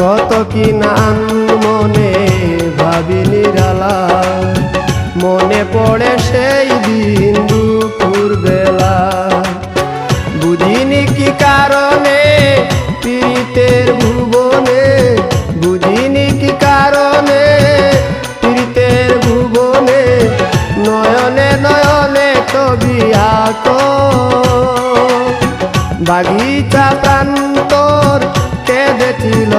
কত কি নাম মনে ভাবি নিরালা, মনে পড়ে সেই দিন দুপুর বেলা। বুঝিনি কি কারণে পীড়িতের ভুবনে, বুঝিনি কি কারণে পীড়িতের ভুবনে, নয়নে নয়নে ছবি আঁকো। বাগিচা প্রান্তর কেঁদেছিল